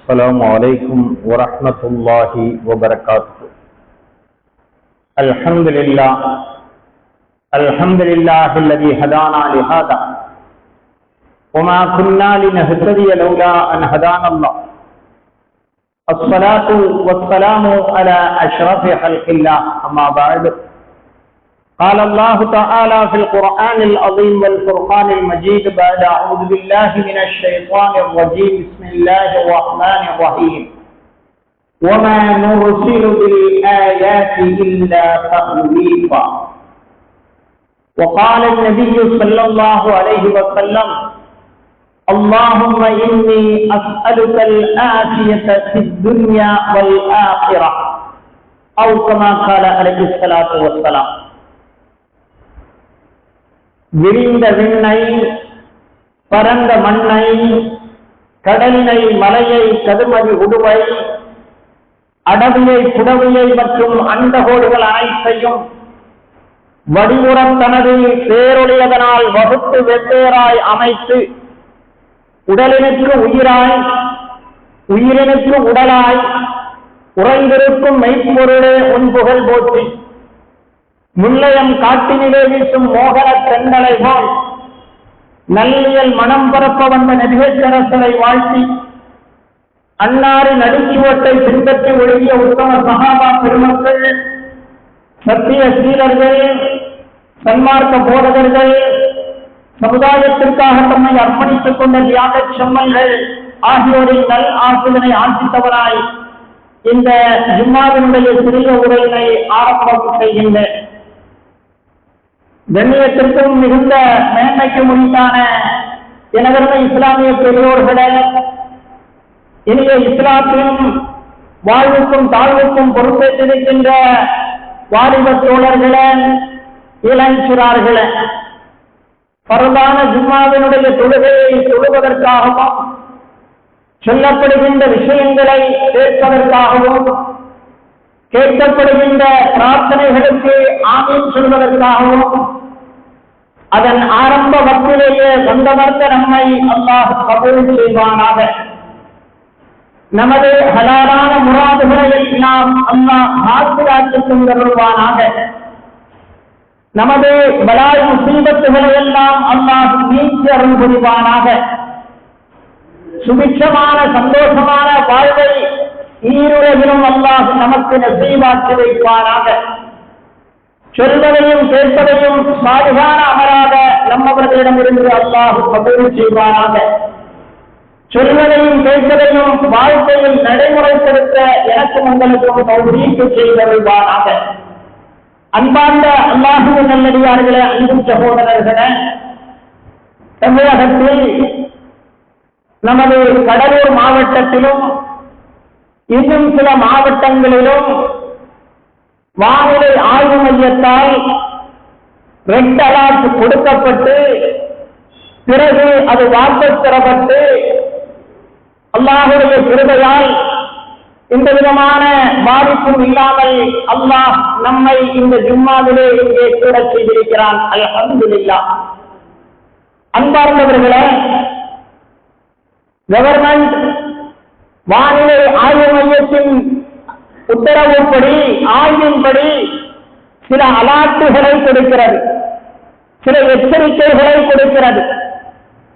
السلام عليكم ورحمة الله وبركاته. الحمد لله الذي هدانا لهذا وما كنا لنهتدي لولا أن هدانا الله. الصلاة والسلام على أشرف خلق الله، أما بعد. قال الله تعالى في القرآن العظيم والفرقان المجيد بعد أعوذ بالله من الشيطان الرجيم بسم الله الرحمن الرحيم وما نرسل بالآيات إلا تخويفا. وقال النبي صلى الله عليه وسلم اللهم إني أسألك العافية في الدنيا والآخرة، أو كما قال عليه الصلاة والسلام. விரிந்த விண்ணை, பரந்த மண்ணை, கடலினை, மலையை, கதுமதி உடுவை, அடவியை, புடவியை மற்றும் அண்டகோடுகள் அனைத்தையும் வடிவுறத் தனது பேரொழியதனால் வகுத்து வெவ்வேறாய் அமைத்து உடலினுக்கு உயிராய், உயிரினுக்கு உடலாய் உறைந்திருக்கும் மெய்ப்பொருளே உன் புகழ் போற்றி. முல்லையம் காட்டினிலே வீசும் மோகன தென்றலை போல் நல்லியல் மனம் பரப்ப வந்த நபிகரசரை வாழ்த்தி அன்னாரின் அடிச்சுவட்டை பின்பற்றி ஒழுகிய உத்தம சஹாபா பெருமக்கள், சத்திய சீரர்கள், சன்மார்க்க போதகர்கள், சமுதாயத்திற்காக தம்மை அர்ப்பணித்துக் கொண்ட தியாக செம்மல்கள் ஆகியோரின் நல் ஆசிரியனை ஆசித்தவராய் இந்த ஜும்மாவினுடைய சிறிய உரையினை ஆரம்பம் செய்கின்றேன். கண்ணியத்திற்கும் மிகுந்த மேன்மைக்கு முடித்தான எனதருமை இஸ்லாமிய பெரியோர்களே, இனிய இஸ்லாத்தின் வாழ்வுக்கும் தாழ்வுக்கும் பொறுப்பேற்றிருக்கின்ற வாலிப தோழர்களே, இளஞ்சிறார்களே, பரவான ஜும்மாவினுடைய தொழுகையை தொழுவதற்காகவும் சொல்லப்படுகின்ற விஷயங்களை கேட்பதற்காகவும் கேட்கப்படுகின்ற பிரார்த்தனைகளுக்கு ஆமீன் சொல்வதற்காகவும் அதன் ஆரம்ப வக்திலேயே வந்தவர்க்க நம்மை அல்லாஹ் கபூல் செய்வானாக. நமது ஹலாலான முராதுகளை நாம் அல்லாஹ் ஆசிராக்கி தருவானாக. நமது பலாய் முசீபத்துகளை எல்லாம் அல்லாஹ் நீக்கி அருள் புரிவானாக. சுபிட்சமான சந்தோஷமான வாழ்வை ஈருலகிலும் அல்லாஹ் நமக்கு நசீபாக்கி வைப்பானாக. சொல்வதையும் கேட்பதையும் சாலிகான அமராக நம்மவர்களிடமிருந்து அல்லாஹ் கபூல் செய்வானாக. சொல்வதையும் கேட்பதையும் வாழ்க்கையில் நடைமுறைப்படுத்த எனக்கும் உங்களுக்கும் தௌஃபீக் செய்தருள்வானாக. அன்பார்ந்த அல்லாஹ்வின் நல்லடியார்களே, அன்பு சகோதரர்களே, தமிழகத்தில் நமது கடலூர் மாவட்டத்திலும் இன்னும் சில மாவட்டங்களிலும் வானிலை ஆய்வு மையத்தால் ரெட் அலர்ட் கொடுக்கப்பட்டு பிறகு அது வாபஸ் பெறப்பட்டு அல்லாஹுடைய கிருபையால் இந்த விதமான பாதிப்பும் இல்லாமல் அல்லாஹ் நம்மை இந்த ஜும்மாவிலே இங்கே கூட செய்திருக்கிறான். அல்ஹம்துலில்லாஹ். அன்பார்ந்தவர்களே, கவர்மெண்ட் வானிலை ஆய்வு மையத்தின் உத்தரவுப்படி, ஆய்வின்படி சில அலாட்டுகளை கொடுக்கிறது, சில எச்சரிக்கைகளை கொடுக்கிறது.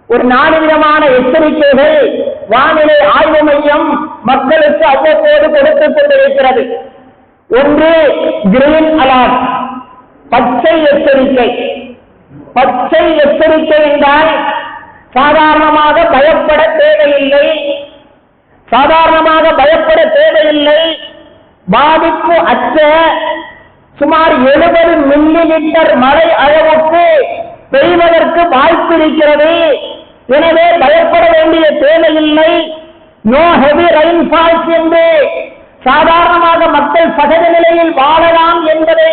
ஒரு 4 விதமான எச்சரிக்கைகள் வானிலை ஆய்வு மையம் மக்களுக்கு அவ்வப்போது கொடுத்துக் கொண்டிருக்கிறது. ஒன்று கிரீன் அலர்ட், பச்சை எச்சரிக்கை. பச்சை எச்சரிக்கை என்றால் சாதாரணமாக பயப்பட தேவையில்லை, சாதாரணமாக பயப்பட தேவையில்லை. பாதிப்பு அற்ற சுமார் 70 மில்லி லிட்டர் மழை அளவுக்கு பெய்வதற்கு வாய்ப்பு இருக்கிறது. எனவே பயப்பட வேண்டிய தேவையில்லை. நோ ஹெவி ரெயின்ஃபால்ஸ் என்று சாதாரணமாக மக்கள் சகஜ நிலையில் வாழலாம் என்பதை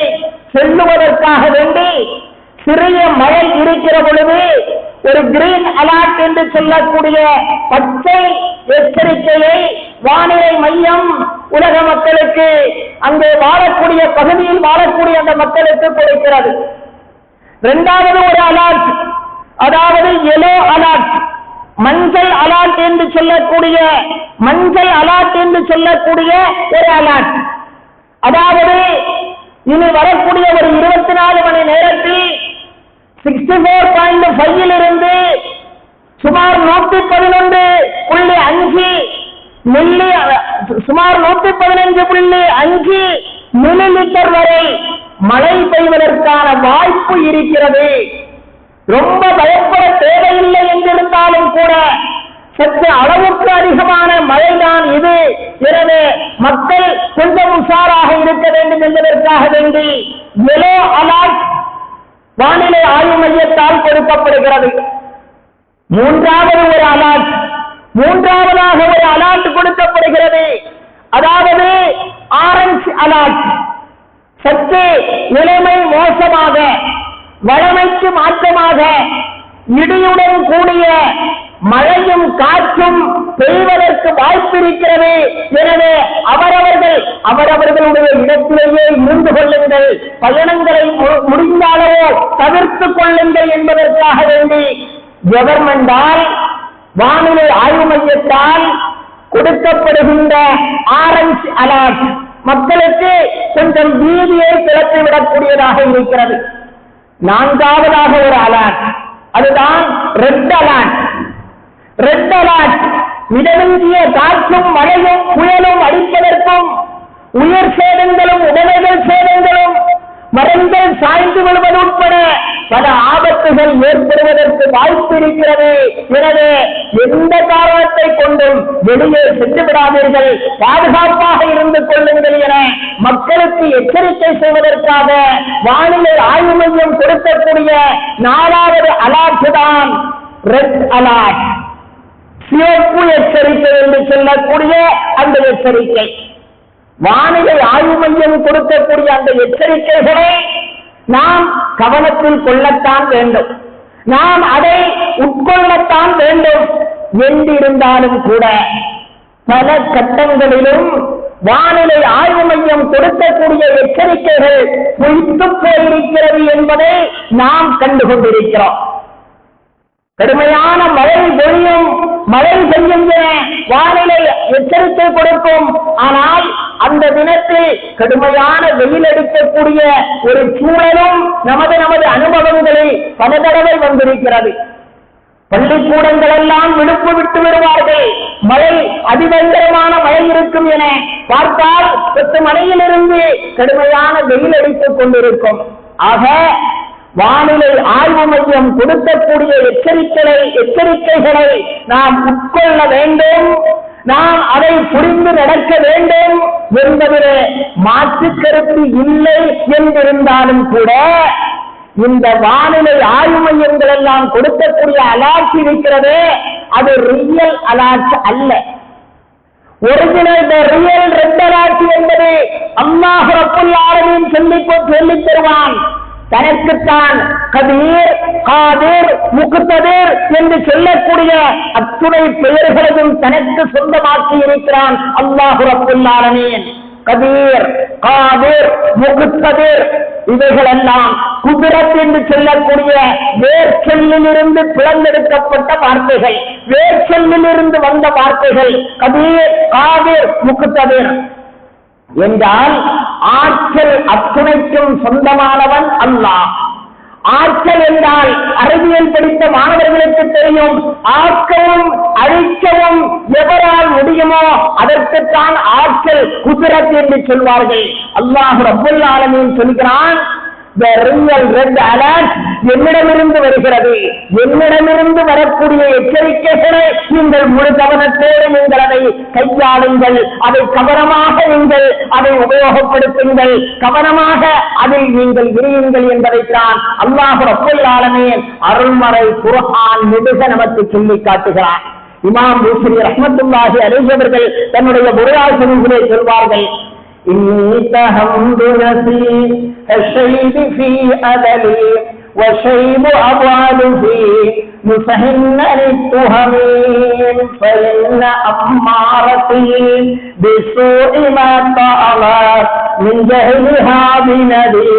சொல்லுவதற்காக வேண்டி சிறிய மழை இருக்கிற பொழுது ஒரு கிரீன் அலர்ட் என்று சொல்லக்கூடிய பச்சை எச்சரிக்கையை வானிலை மையம் உலக மக்களுக்கு, அங்கே வாழக்கூடிய பகுதியில் வாழக்கூடிய அந்த மக்களுக்கு கொடுக்கிறது. இரண்டாவது ஒரு அலர்ட், அதாவது எல்லோ அலர்ட். மஞ்சள் அலர்ட் என்று சொல்லக்கூடிய ஒரு அலர்ட். அதாவது இனி வரக்கூடிய ஒரு 24 மணி நேரத்தில் 64.5 இருந்து சுமார் 111.5 மில்லிலிட்டர் வரை மழை பெய்வதற்கான வாய்ப்பு இருக்கிறது. ரொம்ப பயப்பட தேவையில்லை என்றிருந்தாலும் கூட சற்று அளவுக்கு அதிகமான மழைதான் இது. எனவே மக்கள் கொஞ்சம் உஷாராக இருக்க வேண்டும் என்பதற்காக வேண்டி எல்லோ அலர்ட் வானிலை ஆய்வு மையத்தால் கொடுக்கப்படுகிறது. மூன்றாவதாக ஒரு அலர்ட் கொடுக்கப்படுகிறது. அதாவது ஆரஞ்சு அலர்ட். சற்று நிலைமை மோசமாக, வழமைக்கு மாற்றமாக இடியுடன் கூடிய மழையும் காற்றும் பெய்வதற்கு வாய்ப்பிருக்கிறது. எனவே அவரவர்களுடைய இடத்திலேயே இருந்து கொள்ளுங்கள், பயணங்களை முடிந்தாலோ தவிர்த்துக் கொள்ளுங்கள் என்பதற்காக வேண்டி கவர்மெண்டால் வானிலை ஆய்வு மையத்தால் கொடுக்கப்படுகின்ற ஆரஞ்சு அலர்ட் மக்களுக்கு கொஞ்சம் பீதியை கிளப்பிவிடக்கூடியதாக இருக்கிறது. நான்காவதாக ஒரு அலர்ட், அதுதான் ரெட் அலர்ட். மிதமிஞ்சிய காற்றும் மழையும் புயலும் அடிப்பதற்கும் உயிர் சேதங்களும் உடமைகள் சேதங்களும் மரங்கள் சாய்ந்து விடுவது உட்பட பல ஆபத்துகள் ஏற்படுவதற்கு வாய்ப்பு இருக்கிறது. எனவே எந்த காரணத்தை கொண்டும் வெளியே சென்று விடாதீர்கள், பாதுகாப்பாக இருந்து கொள்ளுங்கள் என மக்களுக்கு எச்சரிக்கை செய்வதற்காக வானிலை ஆய்வு மையம் கொடுக்கக்கூடிய 4வது அலர்ட் தான் ரெட் அலர்ட், சிவப்பு எச்சரிக்கை என்று சொல்லக்கூடிய அந்த எச்சரிக்கை. வானிலை ஆய்வு மையம் கொடுக்கக்கூடிய அந்த எச்சரிக்கைகளை நாம் கவனத்தில் கொள்ளத்தான் வேண்டும், நாம் அதை உட்கொள்ளத்தான் வேண்டும். என்றிருந்தாலும் கூட பல கட்டங்களிலும் வானிலை ஆய்வு மையம் கொடுக்கக்கூடிய எச்சரிக்கைகள் பொய்த்து போயிருக்கிறது என்பதை நாம் கண்டுகொண்டிருக்கிறோம். கடுமையான மழை பொழியும், மழை பெய்யும் என வானிலை எச்சரிக்கை கொடுக்கும். ஆனால் அந்த தினத்தில் கடுமையான வெயில் அடிக்கக்கூடிய ஒரு சூழலும் நமது அனுபவங்களில் பல தடவை வந்திருக்கிறது. பள்ளிக்கூடங்கள் எல்லாம் விடுப்பு விட்டு வருவார்கள், மழை அதிபயங்கரமான மழை இருக்கும் என பார்த்தால் 10 மணியிலிருந்து கடுமையான வெயில் அடித்துக் கொண்டிருக்கும். ஆக வானிலை ஆய்வு மையம் கொடுக்கக்கூடிய எச்சரிக்கைகளை நாம் உட்கொள்ள வேண்டும், நாம் அதை புரிந்து நடக்க வேண்டும் என்பதிலே மாற்று கருத்து இல்லை. என்றிருந்தாலும் கூட இந்த வானிலை ஆய்வு மையங்கள் எல்லாம் கொடுக்கக்கூடிய அலர்ட் இருக்கிறது, அது ரியல் அலர்ட் அல்ல. ஒரிஜினல் ரியல் ரெட் அலர்ட் என்பது அல்லாஹ் ரப்புல் ஆலமீன் சொல்லித் தருவான். தனக்குத்தான் கதீர், காதிர், முக்ததீர் என்று சொல்லக்கூடிய அத்துணை பெயர்களையும் தனக்கு சொந்தமாக்கி இருக்கிறான் அல்லாஹ் ரப்புல் ஆலமீன். கதீர், காதிர், முக்ததீர் இவைகளெல்லாம் குதிரத் என்று சொல்லக்கூடிய வேர்ச்சொல்லிலிருந்து பிளந்தெடுக்கப்பட்ட வார்த்தைகள், வேர்ச்சொல்லிலிருந்து வந்த வார்த்தைகள். கதீர், காதிர், முக்ததீர் என்றால் ஆற்றல் அத்துணைக்கும் சொந்தமானவன் அல்லாஹ். ஆற்றல் என்றால் அறிவியல் படித்த மாணவர்களுக்கு தெரியும், ஆக்கவும் அழிக்கவும் எவரால் முடியுமோ அதற்குத்தான் ஆற்றல் குதிரத் என்று சொல்வார்கள். அல்லாஹ் ரப்புல் ஆலமீன் சொல்கிறான், the real red alert என்னிடமிருந்து வருகிறது. என்னிடமிருந்து வரக்கூடிய எச்சரிக்கைகளை நீங்கள் முழு கவனத்தோடு நீங்கள் அதை கையாளுங்கள், அதை கவனமாக நீங்கள் அதை உபயோகப்படுத்துங்கள், கவனமாக அதில் நீங்கள் இருங்கள் என்பதைத்தான் அல்லாஹ் ரப்புல் ஆலமீன் அருள்மறை குர்ஆன் நெடுக நமக்கு சொல்லி காட்டுகிறார். இமாம் பூசரி ரஹ்மத்துல்லாஹி அலைஹி அவர்கள் தன்னுடைய உரையாடலிலே சொல்வார்கள், إني تهمت نفسي الشيب في أدلي وشيب أبعد في مسهن للتهمين فإن أمارتي بسوء ما طالت من جهلها بندي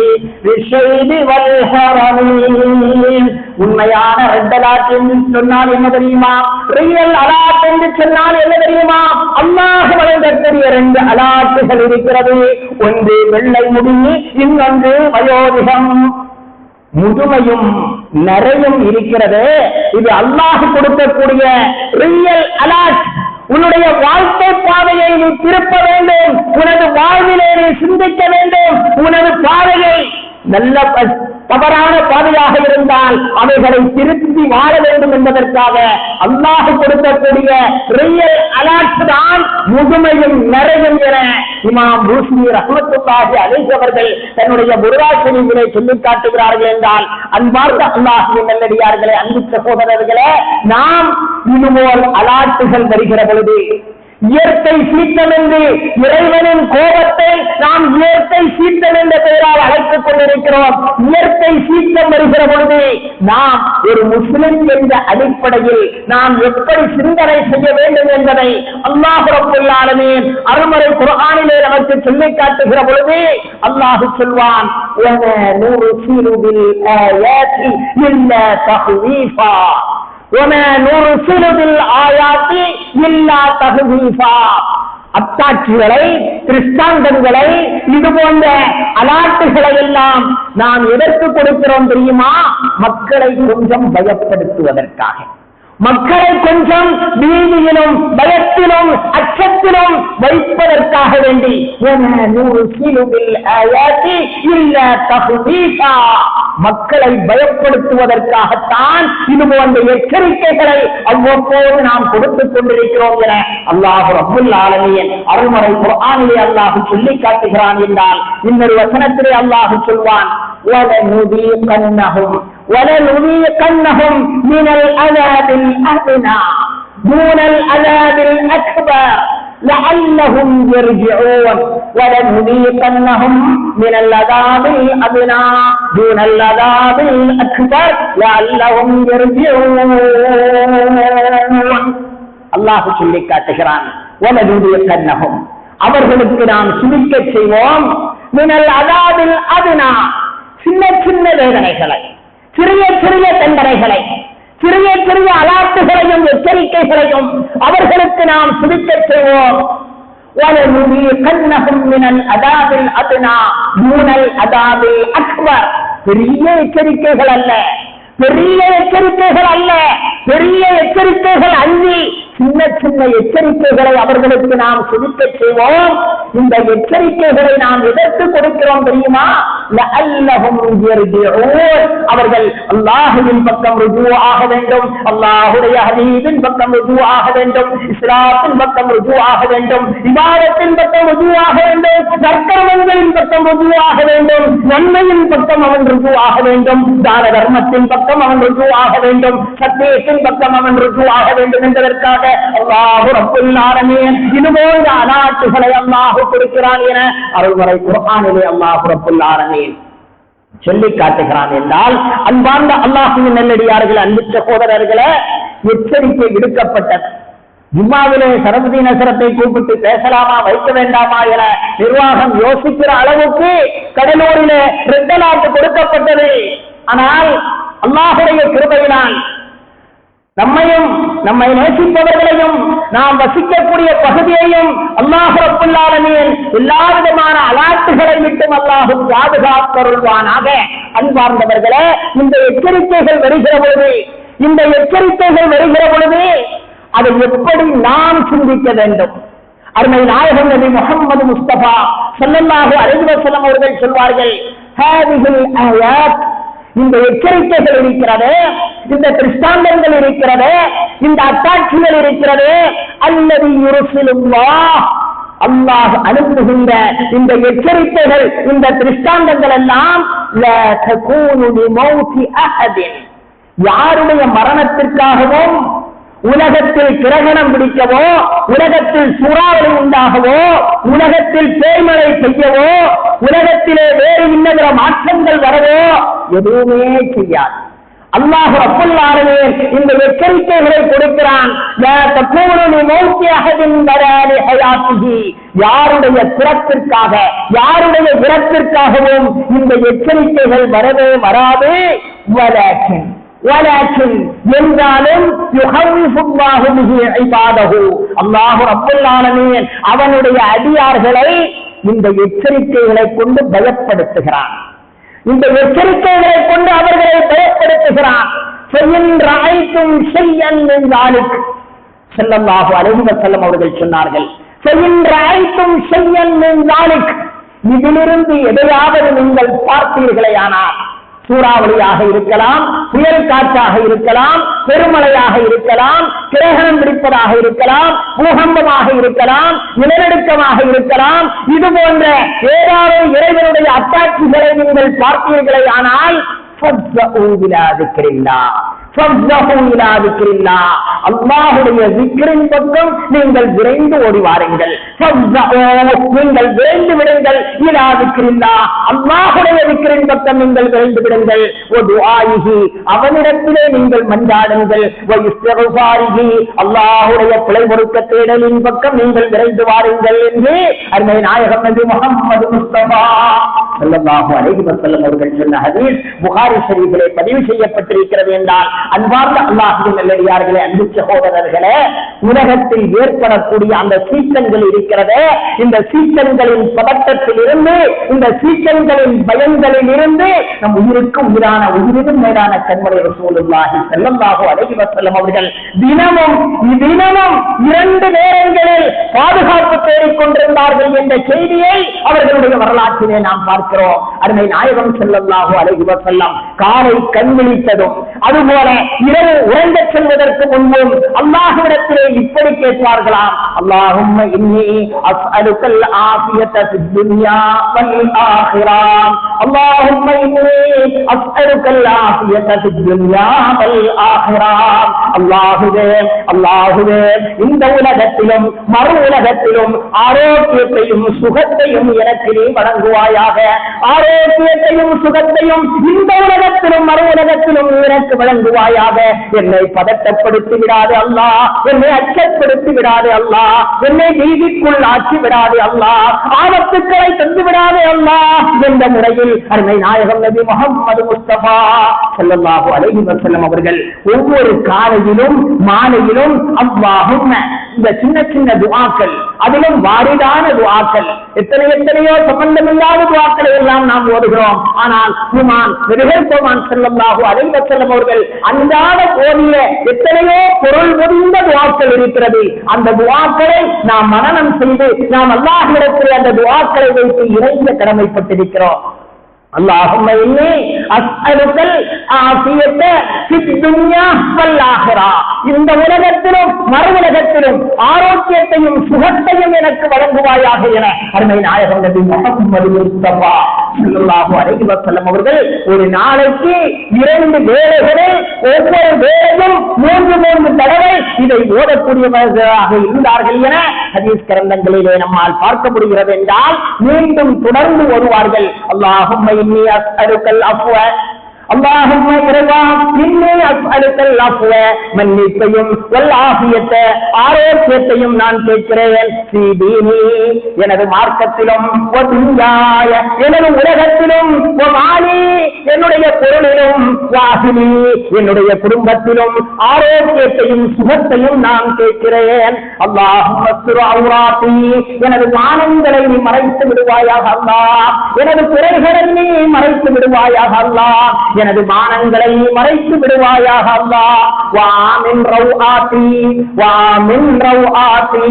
بالشيب والحرمين உண்மையான ரெட் அலர்ட் என்று சொன்னால் என்ன தெரியுமா? ரியல் அலர்ட் என்று சொன்னால் என்ன தெரியுமா? அல்லாஹ் வழங்கக்கூடிய 2 அலர்ட்டுகள் இருக்கிறது. ஒன்று வெள்ளை முடி, இன்னொன்று வயோதிகம். முதுமையும் நிறையும் இருக்கிறது. இது அல்லாஹ் கொடுக்கக்கூடிய ரியல் அலர்ட். உன்னுடைய வாழ்க்கை பாதையை நீ திருப்ப வேண்டும். உனது வாழ்விலே நீ சிந்திக்க வேண்டும். உனது பாதையை நல்ல தவறான பாதையாக இருந்தால் அவைகளை திருத்தி வாழ வேண்டும் என்பதற்காக அல்லாஹ் கொடுக்கக்கூடிய ரியல் அலர்ட் தான் முதுமையும் நிறையும் என இமாம் பூஸ்ரி ரஹ்மத்துல்லாஹி அலைஹி அவர்கள் தன்னுடைய புர்ராஷினிலே சொல்லி காட்டுகிறார்கள் என்றால், அன்பார்ந்த அல்லாஹ்வின் நல்லடியார்களே, அன்பு சகோதரர்களே, நாம் இதுபோல் அலர்ட்டுகள் வருகிற பொழுது இயற்கை சீற்றம் என்று இறைவனின் கோபத்தை நாம் இயற்கை சீற்றம் என்ற பெயரால் அழைத்துக் கொண்டிருக்கிறோம். இயற்கை சீற்றம் வருகிற பொழுது நாம் ஒரு முஸ்லிம் என்ற அடிப்படையில் நாம் எப்படி சிந்தனை செய்ய வேண்டும் என்பதை அல்லாஹ் ரப்பல் ஆலமீன் அருள்மறை குர்ஆனிலே நமக்கு சொல்லிக் காட்டுகிற பொழுது அல்லாஹ் சொல்வான், அத்தாட்சிகளை, திருஷ்டாந்தங்களை, இது போன்ற அலாட்டுகளை எல்லாம் நாம் எதற்கு கொடுக்கிறோம் தெரியுமா? மக்களை கொஞ்சம் பயப்படுத்துவதற்காக, மக்களை கொஞ்சம் பீதியிலும் பயத்திலும் அச்சத்திலும் வைப்பதற்காக வேண்டி. மக்களை பயப்படுத்துவதற்காகத்தான் இது போன்ற எச்சரிக்கைகளை அவ்வப்போது நாம் கொடுத்துக் கொண்டிருக்கிறோம் என அல்லாஹ் ரப்பல் ஆலமீன் அருள்மறை குர்ஆனிலே அல்லாஹ் சொல்லி காட்டுகிறான் என்றால், இன்னொரு வசனத்திலே அல்லாஹ் சொல்வான், وَلَنُذِيقَنَّهُمْ مِنَ الْعَذَابِ الْأَدْنَى دُونَ الْعَذَابِ الْأَكْبَرِ لَعَلَّهُمْ يَرْجِعُونَ وَلَنُذِيقَنَّهُمْ مِنَ الْعَذَابِ الْأَدْنَى دُونَ الْعَذَابِ الْأَكْبَرِ لَعَلَّهُمْ يَرْجِعُونَ. அல்லாஹ் சொல்லி காட்டுகிறான், وَلَنُذِيقَنَّهُمْ அவர்களுக்கு நாம் சுமிக்க செய்வோம், மினல் அதாபில் அதுனா சின்ன சின்ன வேதனைகளை, சிறிய சிறிய தண்டனைகளை, சிறிய சிறிய அலாட்டுகளையும் எச்சரிக்கைகளையும் அவர்களுக்கு நாம் சுமிக்க செய்வோம். பெரிய எச்சரிக்கைகள் அல்ல, பெரிய எச்சரிக்கைகள் அல்ல, பெரிய எச்சரிக்கைகள் அன்றி சின்ன சின்ன எச்சரிக்கைகளை அவர்களுக்கு நாம் சுதிக்க செய்வோம். இந்த எச்சரிக்கைகளை நாம் எதற்கு கொடுக்கிறோம் தெரியுமா? அவர்கள் அல்லாஹுவின் பக்கம் ருஜூ ஆக வேண்டும், அல்லாஹுடைய ஹதீஸின் பக்கம் ருஜூ ஆக வேண்டும், இஸ்லாத்தின் பக்கம் ருஜூ ஆக வேண்டும், இபாதத்தின் பக்கம் ருஜூ ஆக வேண்டும், நற்கர்மங்களின் பக்கம் ருஜூ ஆக வேண்டும், நன்மையின் பக்கம் அவன் ருஜூ ஆக வேண்டும், தான தர்மத்தின் பக்கம் அவன் ருஜூ ஆக வேண்டும், சத்தியத்தின் பக்கம் அவன் ருஜூ ஆக வேண்டும் என்பதற்காக அல்லாஹ் ரப்பல் ஆலமீன் இதுபோன்ற அலாட்டுகளை அல்லாஹ் கொடுக்கிறான் என அருள்மறை குர்ஆனிலே அல்லாஹ் ரப்பல் ஆலமீன் சொல்லி காட்டுகிறான் என்றால், அன்பார்ந்த அல்லாஹ்வின் நல்லடியார்களே, அன்பு சகோதரர்களே, எச்சரிக்கை விடுக்கப்பட்டது. ஜும்மாவிலே சரபுதீன் நசரத்தை கூப்பிட்டு பேசலாமா வைக்க வேண்டாமா என நிர்வாகம் யோசிக்கிற அளவுக்கு கடலூரிலே ரெட் அலர்ட் கொடுக்கப்பட்டது. ஆனால் அல்லாஹுடைய கிருபையினால் நம்மையும் நம்மை நேசிப்பவர்களையும் நாம் வசிக்கக்கூடிய பகுதியையும் அல்லாஹ் ரப்பல் ஆலமீன் எல்லா விதமான அலாட்டுகளை விட்டும் அல்லாஹ் பாதுகாத்தருள்வானாக. அன்பார்ந்தவர்களே, இந்த எச்சரிக்கைகள் வருகிற பொழுது, இந்த எச்சரிக்கைகள் வருகிற பொழுது அதை எப்படி நாம் சிந்திக்க வேண்டும்? அருமை நாயகம் நபி முஹம்மது முஸ்தபா ஸல்லல்லாஹு அலைஹி வஸல்லம் அவர்கள் சொல்வார்கள், ஹாதிஹில் ஆயாத், இந்த எச்சரிக்கைகள் இருக்கிறது, இந்த திருஷ்டாந்தங்கள் இருக்கிறது, இந்த அத்தாட்சிகள் இருக்கிறது, அல்லது யுர்சிலுல்லாஹ், அல்லாஹ் அனுப்புகின்ற இந்த எச்சரிக்கைகள், இந்த திருஷ்டாந்தங்கள் எல்லாம் லா தகூனு லிமௌதி அஹதின், யாருடைய மரணத்திற்காகவும், உலகத்தில் கிரகணம் பிடிக்கவோ, உலகத்தில் சூறாவளி உண்டாகவோ, உலகத்தில் பேய்மழை செய்யவோ, உலகத்திலே வேறு இன்னதர மாற்றங்கள் வரவோ எதுவுமே செய்யாது. அல்லாஹ் ரப்பல் ஆலமீன் இந்த எச்சரிக்கைகளை கொடுக்கிறான். யாருடைய பிறப்பிற்காக, யாருடைய இறப்பிற்காகவும் இந்த எச்சரிக்கைகள் வரவே வராது. என்றாலும் அல்லாஹ் ரப்பல் ஆலமீன் அவனுடைய அடியார்களை இந்த எச்சரிக்கைகளை கொண்டு பயப்படுத்துகிறான். இந்த எச்சரிக்கைகளை கொண்டு அவர்களை பயப்படுத்துகிறான். ஸல்லல்லாஹு அலைஹி வஸல்லம் அவர்கள் சொன்னார்கள், இதிலிருந்து எதையாவது நீங்கள் பார்த்தீர்களே ஆனால், சூறாவளியாக இருக்கலாம், புயல் காற்றாக இருக்கலாம், பெருமழையாக இருக்கலாம், கிரகணம் பிடிப்பதாக இருக்கலாம், பூகம்பமாக இருக்கலாம், நிலநடுக்கமாக இருக்கலாம், இது போன்ற ஏதாவது இறைவனுடைய அத்தாட்சிகளை நீங்கள் பார்த்தீர்களே ஆனால் அல்லாஹுடைய விக்ரின் பக்கம் நீங்கள் விரைந்து ஓடி வாருங்கள். நீங்கள் விரைந்து விடுங்கள். அல்லாஹுடைய விக்ரின் பக்கம் நீங்கள் விரைந்து விடுங்கள். அவனிடத்திலே நீங்கள் மன்றாடுங்கள். அல்லாஹுடைய பிழை பொறுக்க தேடலின் பக்கம் நீங்கள் விரைந்து வாருங்கள் என்று அருமை நாயகம் நபி முஹம்மது முஸ்தபா ஸல்லல்லாஹு அலைஹி வஸல்லம் அவர்கள் சொன்ன ஹதீஸ் புகாரி ஷரீஃபிலே பதிவு செய்யப்பட்டிருக்கிறது என்றால், அன்பார்ந்த அல்லாஹ்வின் நல்லடியார்களே, அன்பு சகோதரர்களே, உலகத்தில் ஏற்படக்கூடிய அந்த சீற்றங்கள் இருக்கிறதே, இந்த சீற்றங்களின் பதட்டத்தில் இருந்து, இந்த சீற்றங்களின் பயங்களில் இருந்து நம் உயிருக்கு உயிரான உயிரினும் மேலான கண்மலை ரசூலுல்லாஹி ஸல்லல்லாஹு அலைஹி வஸல்லம் அவர்கள் தினமும் 2 நேரங்களில் பாதுகாப்பு தேடிக் கொண்டிருந்தார்கள் என்ற செய்தியை அவர்களுடைய வரலாற்றிலே நாம் பார்க்கிறோம். அருமை நாயகம் ஸல்லல்லாஹு அலைஹி வஸல்லம் காலை கண் விழித்ததும், அதுபோல இரவு உறங்கச் செல்வதற்கு முன்பும் அல்லாஹ்விடத்திலே இப்படி கேட்பார்களாம், அல்லாஹும்ம இன்னி அஸ்அலுக்கல் ஆஃபியத ஃபித் துன்யா வல் ஆখিরা, அல்லாஹும்ம இன்னி அஸ்அலுக்கல் ஆஃபியத ஃபித் துன்யா வல் ஆখিরা. அல்லாஹுவே இந்த உலகத்திலும் மறு உலகத்திலும் ஆரோக்கியத்தையும் சுகத்தையும் எனக்கு நீ வழங்குவாயாக. ஆரோக்கியத்தையும் சுகத்தையும் இந்த உலகத்திலும் மறு உலகத்திலும் எனக்கு வழங்குவாயாக. என்னை பதட்டப்படுத்தி விடாது அல்லாஹ், என்னை அச்சப்படுத்தி விடாது அல்லாஹ், என்னை நீதிக்குள் ஆக்கி விடாது அல்லாஹ், ஆபத்துக்களை தந்து விடாது அல்லாஹ் என்ற முறையில் அருமை நாயகம் நபி முஹம்மது முஸ்தபா ஸல்லல்லாஹு அலைஹி வஸல்லம் அவர்கள் ஒவ்வொரு காலையிலும் மாலையிலும் அல்லாஹும்ம இந்த சின்ன சின்ன துஆக்கள், அதிலும் வாரிதான துஆக்கள், எத்தனையோ சம்பந்தமில்லாத துஆக்களை எல்லாம் நாம் ஓதுகிறோம். ஆனால் பெருமான் ஸல்லல்லாஹு அலைஹி வஸல்லம் அவர்கள் அன்றாட ஓதிய எத்தனையோ பொருள் பொதிந்த துஆக்கள் இருக்கிறது. அந்த துஆக்களை நாம் மனனம் செய்து நாம் அல்லாஹ்விடத்தில் அந்த துஆக்களை வைத்து இறைந்த கடமைப்பட்டிருக்கிறோம். அல்லாஹும்ம இன்னி அஸ்அலுக்கல் ஆஃபியத ஃபித் துன்யா வல் ஆখিরা, இந்த உலகத்திலும் மறு உலகத்திலும் ஆரோக்கியத்தையும் சுகத்தையும் எனக்கு வழங்குவாயாக என அருமை நாயகம் நபி முஹம்மது முஸ்தபா ஸல்லல்லாஹு அலைஹி வஸல்லம் அவர்கள் ஒரு நாளைக்கு 2 வேளைகளில் ஒவ்வொரு வேளையும் 3 தடவை இதை ஓதக்கூடியவர்களாக இருந்தார்கள் என ஹதீஸ் கிரந்தங்களிலே நம்மால் பார்க்க முடிகிறது. என்றால் மீண்டும் தொடர்ந்து ஓதுவார்கள். அல்லாஹும்ம இன்னி அஸ்அலுக்கல் அஃப்வ, அல்லாஹும்ம இறைவா இன்னி அஸ்அலுக்கல் அஃப்வ, மன்னிப்பையும் வல் ஆஃபியத ஆரோக்கியத்தையும் நான் கேட்கிறேன். ஃபீ தீனி எனது மார்க்கத்திலும், வ துன்யாய எனது உலகத்திலும், வ மாலி என்னுடைய பொருளிலும், வ அஹ்லி என்னுடைய குடும்பத்திலும் ஆரோக்கியத்தையும் சுகத்தையும் நான் கேட்கிறேன். அல்லாஹும்ம ஸ்துர் அவ்ராத்தி எனது மானங்களை நீ மறைத்து விடுவாயாக அல்லாஹ், எனது குறைகளை நீ மறைத்து விடுவாயாக அல்லாஹ், எனது மானங்களை மறைத்து விடுவாயாக அல்லாஹ். வாமின் ரவ்ஆத்தி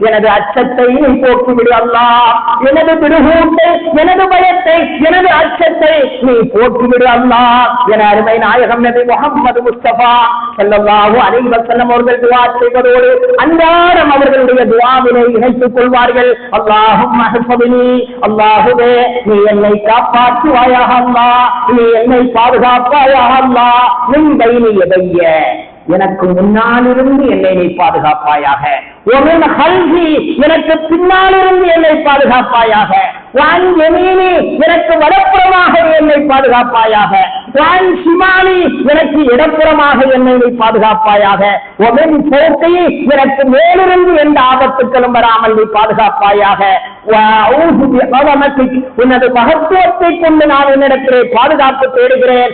எனது அச்சத்தை நீ போக்கிவிடு அல்லாஹ், எனது திடுகூட்டை, எனது பயத்தை, எனது அச்சத்தை நீ போக்கிவிடு அல்லாஹ் என அருமை நாயகம் நபி முஹம்மது முஸ்தபா ஸல்லல்லாஹு அலைஹி வஸல்லம் அவர்கள் துஆ செய்வதோடு அன்றாடம் அவர்களுடைய துஆவினை இணைத்துக் கொள்வார்கள். அல்லாஹும்ம ஹஃபித்னி, அல்லாஹுவே நீ என்னை காப்பாற்றுவாயாக அல்லாஹ், நீ என்னை பாதுகாப்பாயாக அல்லாஹ், மின் பைனி யதைய எனக்கு முன்னாலிருந்து என்னை நீ பாதுகாப்பாயாக, ஒமின் ஹல்ஃபி எனக்கு பின்னாலிருந்து என்னை பாதுகாப்பாயாக, வான் யமீனி எனக்கு வலப்புறமாக என்னை பாதுகாப்பாயாக, வான் ஷிமாலி எனக்கு இடப்புறமாக என்னை நீ பாதுகாப்பாயாக, ஒமின் ஃபௌகி எனக்கு மேலிருந்து எந்த ஆபத்துக்களும் வராமல் நீ பாதுகாப்பாயாக, உனது மகத்துவத்தை கொண்டு நான் என்னிடத்திலே பாதுகாப்பு தேடுகிறேன்.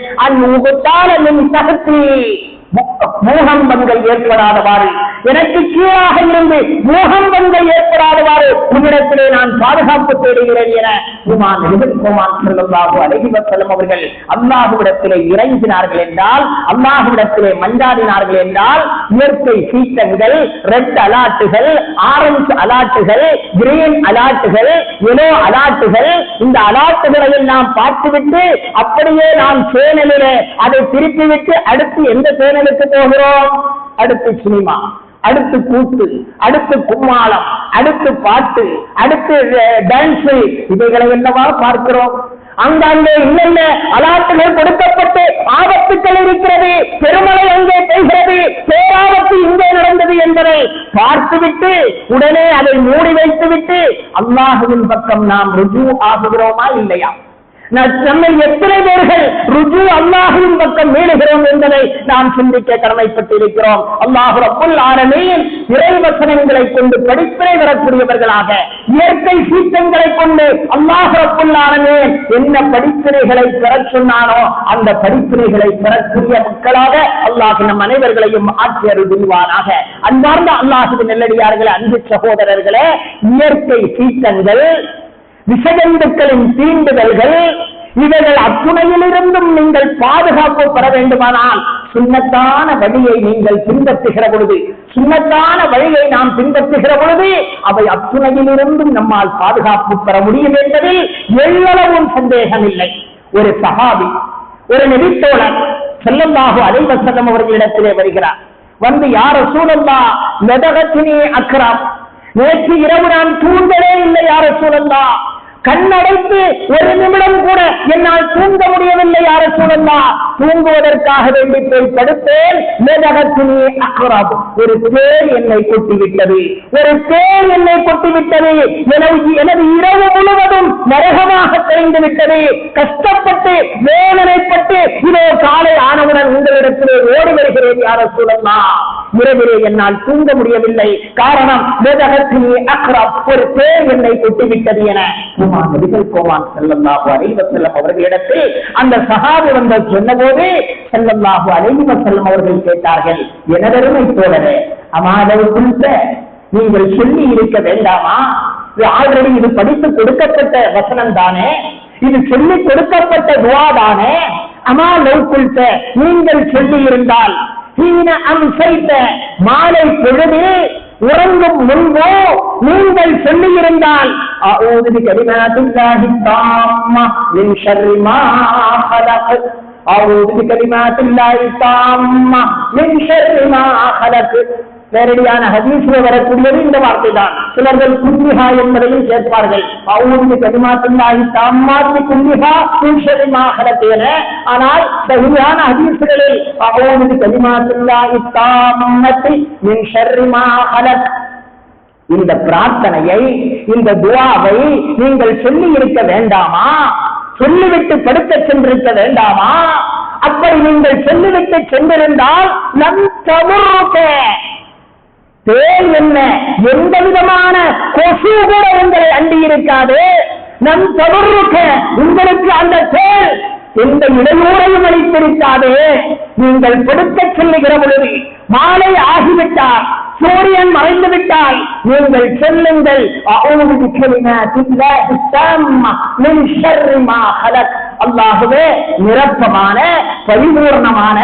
மூகம்பங்கள் ஏற்படாதவாறு, எனக்கு கீழாக இருந்து மூகம்பங்கள் ஏற்படாதவாறு உன்னிடத்திலே நான் பாதுகாப்பு தேடுகிறேன் என ஸல்லல்லாஹு அலைஹி வஸல்லம் அவர்கள் அல்லாஹ்விடத்திலே இறங்கினார்கள் என்றால், அல்லாஹ்விடத்திலே மன்றாடினார்கள் என்றால், இயற்கை சீற்றங்கள், ரெட் அலர்ட்டுகள், ஆரஞ்சு அலர்ட்டுகள், கிரீன் அலர்ட்டுகள், எல்லோ அலர்ட்டுகள், இந்த அலர்ட்டுகளை எல்லாம் பார்த்துவிட்டு அப்படியே நாம் சேனலிலே அதை திருப்பிவிட்டு அடுத்து எந்த சேனலுக்கு போகிறோம்? அடுத்து சினிமா, அடுத்து கூத்து, அடுத்து கும்மாளம், அடுத்து பாட்டு, அடுத்து டான்ஸ், இவைகளை என்னவா பார்க்கிறோம்? அங்காங்கே இன்னென்ன அலாட்டுகள் கொடுக்கப்பட்டு ஆபத்துக்கள் இருக்கிறது, பெருமழை அங்கே பெய்கிறது, பேராபத்து இங்கே நடந்தது என்பதை பார்த்துவிட்டு உடனே அதை மூடி வைத்துவிட்டு அல்லாஹுவின் பக்கம் நாம் ருஜூ ஆகுகிறோமா இல்லையா? நம்மை எத்தனை பேர்கள் ருஜூ அல்லாஹுவின் பக்கம் மீளுகிறோம் என்பதை நாம் சிந்திக்க கடமைப்பட்டிருக்கிறோம். அல்லாஹ் ரப்புல் ஆலமீன் இறைவசனங்களை கொண்டு படிப்பினை வரக்கூடியவர்களாக, இயற்கை சீற்றங்களை கொண்டு அல்லாஹ் ரப்புல் ஆலமீன் என்ன படிப்பினைகளை பெறச் சொன்னானோ அந்த படிப்பினைகளை பெறக்கூடிய மக்களாக அல்லாஹ் நம் அனைவர்களையும் ஆட்சி அருள் புரிவானாக. அன்பார்ந்த அல்லாஹுவின் நல்லடியார்களே, அன்பு சகோதரர்களே, இயற்கை சீற்றங்கள், விஷஜந்துக்களின் தீண்டுதல்கள், இவைகள் அத்துணையிலிருந்தும் நீங்கள் பாதுகாப்பு பெற வேண்டுமானால் சுன்னத்தான வழியை நீங்கள் பின்பற்றுகிற பொழுது, சுன்னத்தான வழியை நாம் பின்பற்றுகிற பொழுது அவை அத்துணையிலிருந்தும் நம்மால் பாதுகாப்பு பெற முடியும் என்பதில் எவ்வளவும் சந்தேகம் இல்லை. ஒரு சஹாபி, ஒரு நபித்தோழர் ஸல்லல்லாஹு அலைஹி வஸல்லம் அவர்களிடத்திலே வருகிறார். வந்து, யா ரசூலல்லாஹ் லதகத்னி அக்ரம், நேற்று இரவு நான் தூங்கவே இல்லை யா ரசூலல்லாஹ், கண்ணடைத்து ஒரு நிமிடம் கூட என்னால் தூங்க முடியவில்லை யா ரசூலல்லாஹ், தூங்குவதற்காக வேண்டி போய் படுத்தேன். ஒரு தேள் என்னை கொட்டிவிட்டது, ஒரு தேள் என்னை கொட்டிவிட்டது, எனது இரவு முழுவதும் நரகமாக தெரிந்து விட்டது. கஷ்டப்பட்டு வேதனைப்பட்டு இதோ காலை ஆனவுடன் உங்களிடத்திலே ஓடி வருகிறேன் யா ரசூலல்லாஹ், இரவிலே என்னால் தூங்க முடியவில்லை, காரணம் ஒரு தேள் என்னை கொட்டிவிட்டது என அவர்களிடத்தில் அந்த சஹாபி வந்து சொன்னபோது ஸல்லல்லாஹு அலைஹி வஸல்லம் அவர்கள் கேட்டார்கள், எனதருமை தோழரே, அமாலவு குறித்த நீங்கள் சொல்லி இருக்க வேண்டாமா? ஆல்ரெடி இது படித்து கொடுக்கப்பட்ட வசனம் தானே, இது சொல்லிக் கொடுக்கப்பட்ட துஆ தானே. அமாலவு குறித்த நீங்கள் சொல்லி இருந்தால், மாலை பொழுது உறங்கும் முன்போ நீங்கள் சொல்லி இருந்தால், அஊது பிகலிமாத்தில்லாஹி தாம்மா மின் ஷர்ரி மா ஹலக், அஊது பிகலிமாத்தில்லாஹி தாம்மா மின் ஷர்ரி மா ஹலக். நேரடியான ஹதீஸ்ல வரக்கூடியது இந்த வார்த்தை தான். சிலர்கள் குல்லிஹா என்பதையும் சேர்ப்பார்கள். அஊது பிகலிமாத்தில்லாஹி தாம்மாத்தி குல்லிஹா மின் ஷர்ரி மா ஹலக் என. ஆனால் சரியான ஹதீஸ்களில் அஊது பிகலிமாத்தில்லாஹி தாம்மத்தி மின் ஷர்ரி மா ஹலக், இந்த பிரார்த்தனையை, இந்த துஆவை நீங்கள் சொல்லி இருக்க வேண்டாமா? சொல்லிவிட்டு படுக்க சென்றிருக்க வேண்டாமா? அப்படி நீங்கள் சொல்லிவிட்டு சென்றிருந்தால் நம் தமுருக, தேள் என்ன, எந்த விதமான கொசு கூட உங்களை அண்டி இருக்காது. நம் தமுருக, உங்களுக்கு அந்த தேள் எந்த இடையூறையும் அளித்திருக்காது. நீங்கள் படுக்க செல்லுகிற பொழுது மாலை ஆகிவிட்டால், சூரியன் மறைந்து விட்டால் நீங்கள் சொல்லுங்கள், அஊது பிகலிமாத்தில்லாஹி தாம்மா மின் ஷர்ரி மா ஹலக், அல்லாஹ்வே நிரப்பமான பரிபூர்ணமான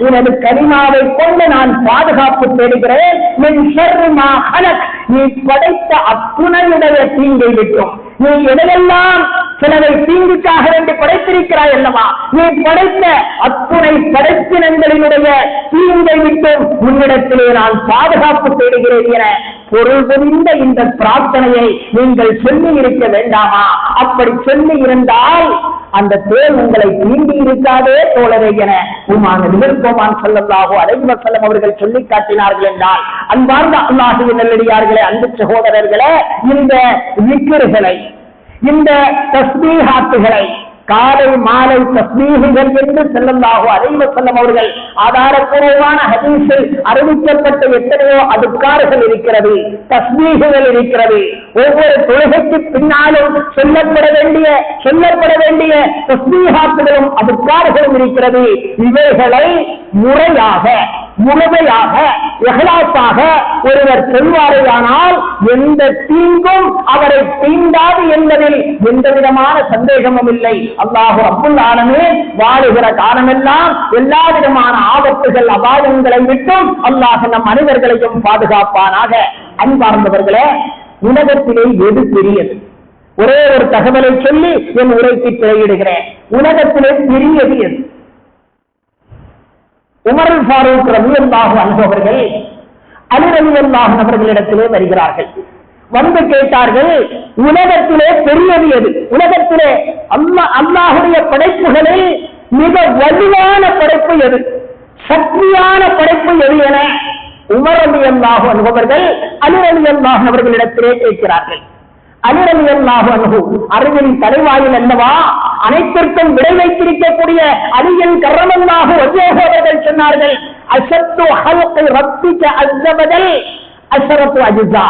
உனது கலிமாவை கொண்டு நான் பாதுகாப்பு தேடுகிறேன். மின் ஷர்ரி மா ஹலக், நீ படைத்த அத்துணையுடைய தீங்கை விட்டும். நீ எதையெல்லாம் சிலரை தீங்குக்காக வேண்டி படைத்திருக்கிறாய் அல்லவா, நீ படைத்த அத்துணை படைப்பினங்களினுடைய தீங்கை விட்டும் உன்னிடத்திலே நான் பாதுகாப்பு தேடுகிறேன் என பொருள் புரிந்த இந்த பிரார்த்தனையை நீங்கள் சொல்லி இருக்க வேண்டாமா? அப்படி சொல்லி இருந்தால் அந்த தேள் உங்களை தீண்டி இருக்காதே தோழரே என பெருமான் ஸல்லல்லாஹு அலைஹி வஸல்லம் அவர்கள் சொல்லி காட்டினார்கள் என்றால், அன்பார்ந்த அல்லாஹ்வின் நல்லடியார்களே, அன்பு சகோதரர்களே, இந்த விக்ருகளை, இந்த தஸ்பீஹாத்துகளை காலை மாலை தஸ்பீஹுகள் என்று ஸல்லல்லாஹு அலைஹி வஸல்லம் அவர்கள் ஆதாரப்பூர்வமான ஹதீஸில் அறிவிக்கப்பட்ட எத்தனையோ அதுக்கார்கள் இருக்கிறது, தஸ்பீஹுகள் இருக்கிறது. ஒவ்வொரு தொழுகைக்கு பின்னாலும் சொல்லப்பட வேண்டிய தஸ்பீஹாத்துகளும் அதுக்கார்களும் இருக்கிறது. இவைகளை முறையாக முழுமையாக இஹ்லாஸாக ஒருவர் சொல்வாரேயானால் எந்த தீங்கும் அவரை தீண்டாது என்பதில் எந்த விதமான சந்தேகமும் இல்லை. அல்லாஹ் ரப்புல் ஆலமீன் வாழுகிற காலமெல்லாம் எல்லா விதமான ஆபத்துகள் அபாயங்களை விட்டும் அல்லாஹ் நம் அனைவர்களையும் பாதுகாப்பானாக. அன்பார்ந்தவர்களே, உலகத்திலே எது பெரியது? ஒரே ஒரு தகவலை சொல்லி என் உரைக்கு திரையிடுகிறேன். உலகத்திலே பெரியது எது? உமர் ஃபாரூக் ரலியல்லாஹு அன்ஹு அவர்கள் அலி ரலியல்லாஹு அவர்களிடத்திலே வருகிறார்கள். வந்து கேட்டார்கள், உலகத்திலே பெரியது எது? உலகத்திலே அல்லாஹுடைய படைப்புகளில் மிக வலுவான படைப்பு எது, சக்தியான படைப்பு எது என உமர் ரலியல்லாஹு அன்ஹு அவர்கள் அலி ரலியல்லாஹு அவர்களிடத்திலே கேட்கிறார்கள். அலி ரலியல்லாஹு அன்ஹு அறிவின் தலைவாயில் அல்லவா, அனைத்திற்கும் விடை வைத்திருக்கக்கூடிய அலியின் கர்ரமல்லாஹு வஜ்ஹஹு அவர்கள் சொன்னார்கள், அஷத்து ஹல்கி ரப்பிக அஸ்ஸ வஜல் அஷரத்து அஜ்ஸா.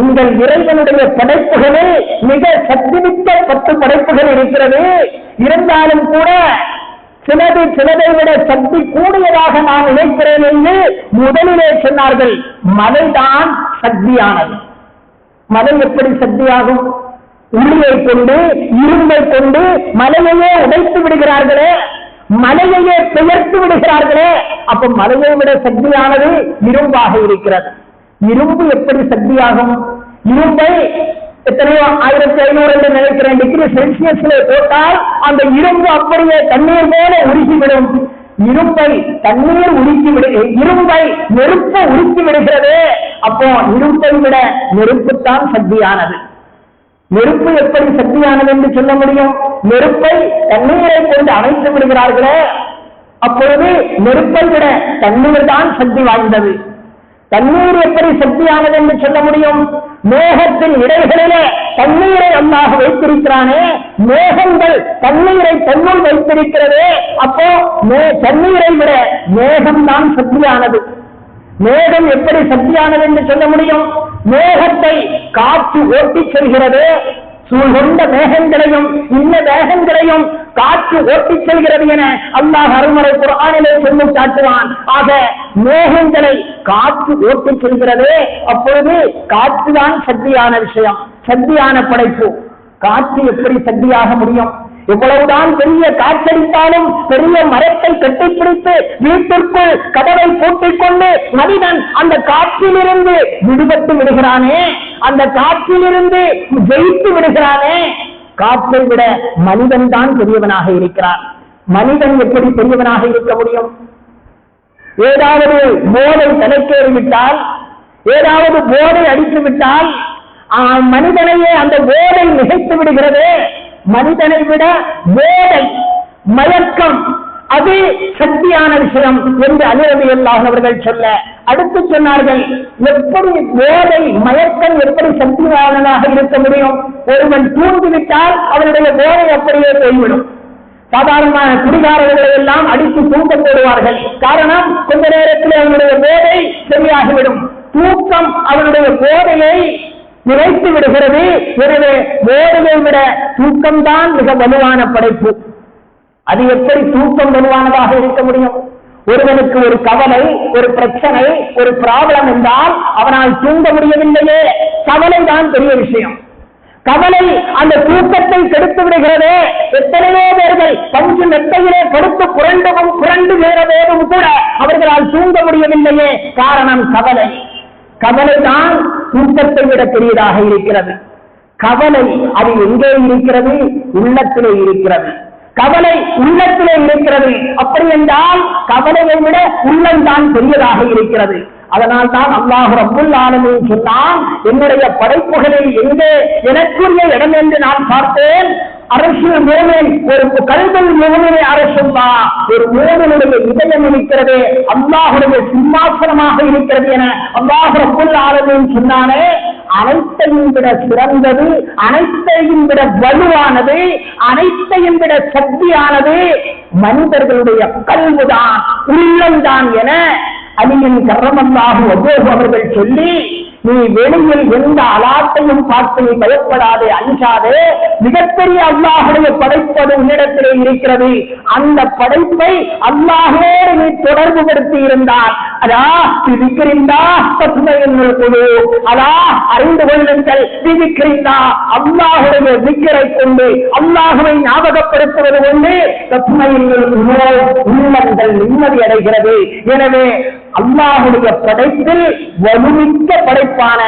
உங்கள் இறைவனுடைய படைப்புகளில் மிக சக்திமிக்க 10 படைப்புகள் இருக்கிறது. இருந்தாலும் கூட சிலதை விட சக்தி கூடியதாக நான் நினைக்கிறேன் என்று முதலிலே சொன்னார்கள். மலைதான் சக்தியானது. மலை எப்படி சக்தியாகும்? உளியை கொண்டு இரும்பை கொண்டு மலையையே உடைத்து விடுகிறார்களே, மலையையே பெயர்த்து விடுகிறார்களே. அப்ப மலையை விட சக்தியானது இரும்பாக இருக்கிறது. இரும்பு எப்படி சக்தியாகும்? இரும்பை எத்தனையோ 1500 என்று நினைக்கிறேன் டிகிரி செல்சியஸ்ல போட்டால் அந்த இரும்பு அப்படியே தண்ணீர் போல உருகிவிடும். இரும்பை தண்ணீர் இரும்பை நெருப்பை உருக்கி விடுகிறது. அப்போ இரும்பை விட நெருப்புத்தான் சக்தியானது. நெருப்பு எப்படி சக்தியானது என்று சொல்ல முடியும்? நெருப்பை தண்ணீரை கொண்டு அணைத்து விடுகிறார்களே, அப்பொழுது நெருப்பை விட தண்ணீர் தான் சக்தி வாய்ந்தது. தண்ணீர் எப்படி சக்தியானது என்று சொல்ல முடியும்? மேகத்தின் இடைகளிலே தண்ணீரை அல்லாஹ் வைத்திருக்கிறானே, மேகங்கள் தண்ணீரை தன்னுள் வைத்திருக்கிறது. அப்போ தண்ணீரை விட மேகம் தான் சக்தியானது. மேகம் எப்படி சக்தியானது என்று சொல்ல முடியும்? மேகத்தை காற்று ஓட்டிச் செல்கிறது. சூழ்கொண்ட மேகங்களையும் இந்த மேகங்களையும் காற்று ஓட்டிச் செல்கிறது என அல்லாஹ் அருள்மறை குர்ஆனிலே சொல்லி காட்டுவான். ஆக மேகங்களை காற்று ஓட்டிச் செல்கிறது. அப்பொழுது காற்றுதான் சக்தியான விஷயம், சக்தியான படைப்பு. காற்று எப்படி சக்தியாக முடியும்? எவ்வளவுதான் பெரிய காற்றடித்தாலும் பெரிய மரத்தை கட்டிப்பிடித்து வீட்டிற்குள் கதவை பூட்டிக் கொண்டு மனிதன் அந்த காற்றிலிருந்து விடுபட்டு விடுகிறானே, அந்த காற்றிலிருந்து ஜெயித்து விடுகிறானே. காற்றை விட மனிதன் தான் பெரியவனாக இருக்கிறான். மனிதன் எப்படி பெரியவனாக இருக்க முடியும்? ஏதாவது போதை தலைக்கேறிவிட்டால், ஏதாவது போதை அடித்து விட்டால் மனிதனையே அந்த போதை நிகழ்த்து விடுகிறது. மனிதனை விட போதை மயக்கம் அது சக்தியான விஷயம் என்று அலி ரலியல்லாஹு அவர்கள் சொல்ல அடுத்து சொன்னார்கள், எப்படி போதை மயக்கம் எப்படி சக்தியானதாக இருக்க முடியும்? ஒருவன் தூங்கிவிட்டால் அவனுடைய போதை அப்படியே போய்விடும். சாதாரணமான குடிகாரர்களை எல்லாம் அடித்து தூங்க போடுவார்கள். காரணம், கொஞ்ச நேரத்தில் அவனுடைய போதை சரியாகிவிடும். தூக்கம் அவனுடைய போதையை நிறைத்து விடுகிறது. எனவே போதையை விட தூக்கம்தான் மிக வலுவான படைப்பு. அது எப்படி தூக்கம் வலுவானதாக இருக்க முடியும்? ஒருவனுக்கு ஒரு கவலை, ஒரு பிரச்சனை, ஒரு ப்ராப்ளம் என்றால் அவனால் தூங்க முடியவில்லையே. கவலை தான் பெரிய விஷயம். கவலை அந்த தூக்கத்தை கெடுத்து விடுகிறது. எத்தனையோ பேர்கள் பஞ்சு மெத்தையிலே படுத்து புரண்டு வேறதோடும் கூட அவர்களால் தூங்க முடியவில்லையே. காரணம் கவலை. கவலைதான் தூக்கத்தை விட பெரியதாக இருக்கிறது. கவலை அது எங்கே இருக்கிறது? உள்ளத்திலே இருக்கிறது. கவலை உள்ளத்திலே இருக்கிறது. அப்படி என்றால் கவலையை விட உள்ளம்தான் பெரியதாக இருக்கிறது. அதனால் தான் அல்லாஹ் ரப்புல் ஆலமீன் சொன்னான், என்னுடைய படைப்புகளில் எங்கே எனக்குரிய இடம் என்று நான் பார்த்தேன், அரசியல் மூமின், ஒரு கல்வல் மூமினை அரசுல்லா, ஒரு மூமினுடைய இதயம் இருக்கிறது அல்லாஹுடைய சிம்மாசனமாக இருக்கிறது என அல்லாஹ் ரப்பல் ஆலமீன் சொன்னானே, அனைத்தையும் விட சிறந்தது, அனைத்தையும் விட வலுவானது, அனைத்தையும் விட சக்தியானது மனிதர்களுடைய கல்வுதான், உள்ளம்தான் என அலியின் கர்ரமல்லாஹு வஜ்ஹு அவர்கள் சொல்லி, நீ வெளியில் எந்த அலாட்டையும் பார்த்து நீ பயப்படாதே, அஞ்சாதே, மிகப்பெரிய அல்லாஹுடைய படைப்பது உன்னிடத்திலே இருக்கிறது. அந்த படைப்பை அல்லாஹோடு நீ தொடர்பு படுத்தி இருந்தால் அதா விதிக்கிறிந்தா தத்துமையினுள் குழு, அதா அறிந்து கொள்ளுங்கள், விதிக்கிறிந்தா அல்லாஹுடைய விக்கிரை கொண்டு அல்லாஹுவை ஞாபகப்படுத்துவது கொண்டு தத்துமையினுள் உள்ளங்கள் நிம்மதி அடைகிறது. எனவே அல்லாஹுடைய படைப்பில் வலுமிக்க படைப்பான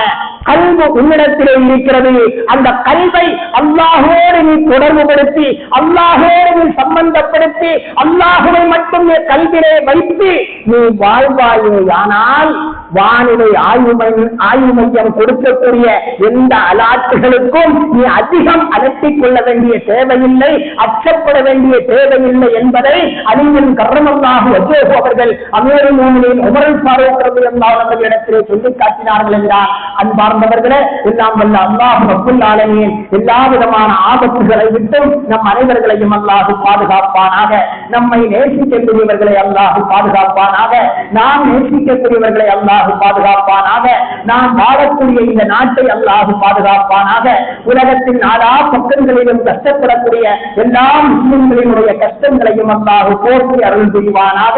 கல்வு உன்னிடத்திலே இருக்கிறது. அந்த கல்வை அல்லாஹோடு நீ தொடர்புபடுத்தி, அல்லாஹோடு நீ சம்பந்தப்படுத்தி, அல்லாஹுவை மட்டும் நீ கல்விலே வைத்து நீ வாழ்வாயேயானால் வானிலை ஆய்வு மையம் கொடுக்கக்கூடிய எந்த அலாட்டுகளுக்கும் நீ அதிகம் அலட்டிக் கொள்ள வேண்டிய தேவையில்லை, அச்சப்பட வேண்டிய தேவையில்லை என்பதை அலியின் கர்ரமல்லாஹு வஜ்ஹு அவர்கள் அமீருல் முஃமினீன் உமர் ஃபாரூக் ரலியல்லாஹு அன்ஹு இடத்திலே சொல்லி காட்டினார்கள் என்றால், அன்பார்ந்தவர்களே, எல்லாம் வல்ல அல்லாஹ் ரப்பல் ஆலமீன் எல்லா விதமான ஆபத்துகளை விட்டும் நம் அனைவர்களையும் அல்லாஹ் பாதுகாப்பானாக. நம்மை நேசிக்கக்கூடியவர்களை அல்லாஹ் பாதுகாப்பானாக. நாம் நேசிக்கக்கூடியவர்களை அல்லாஹ் பாதுகாப்பானாக. நாம் வாழக்கூடிய இந்த நாட்டை அல்லாஹ் பாதுகாப்பானாக. உலகத்தின் நாலா பக்கங்களிலும் கஷ்டப்படக்கூடிய எல்லா முஸ்லிம்களினுடைய கஷ்டங்களையும் அல்லாஹ் போற்றி அருள் புரிவானாக.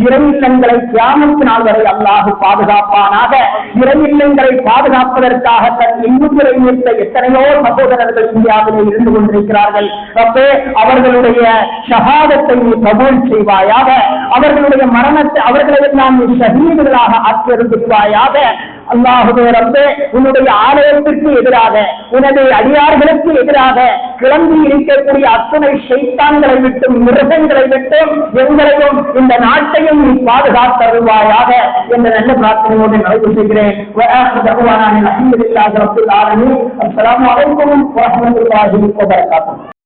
இறையில்லங்களை கியாமத் நாள் வரை அல்லாஹ் பாதுகாப்பானாக. இறையில்லங்களை பாதுகாப்பதற்காக தன் இன்னுரை நிறுத்த எத்தனையோ சகோதரர்கள் இந்தியாவிலே இருந்து கொண்டிருக்கிறார்கள். அவர்களுடைய ஷஹாதத்தை நீ கபூல் செய்வாயாக. அவர்களுடைய மரணத்தை அவர்களை எல்லாம் நீ ஷஹீதுகளாக ஆக்கியிருப்பாயாக. அல்லாஹுவே ரப்பே, உன்னுடைய ஆலயத்திற்கு எதிராக, உனது அடியார்களுக்கு எதிராக கிளம்பி இருக்கக்கூடிய அத்தனை ஷைத்தான்களை விட்டும் மிருகங்களை விட்டும் எங்களையும் இந்த நாட்டையும் நீ பாதுகாத்தருள்வாயாக என்ற நல்ல பிரார்த்தனையோடு நிறைவு செய்கிறேன். அஸ்ஸலாமு அலைக்கும் வரஹ்மத்துல்லாஹி வபரகாத்துஹு.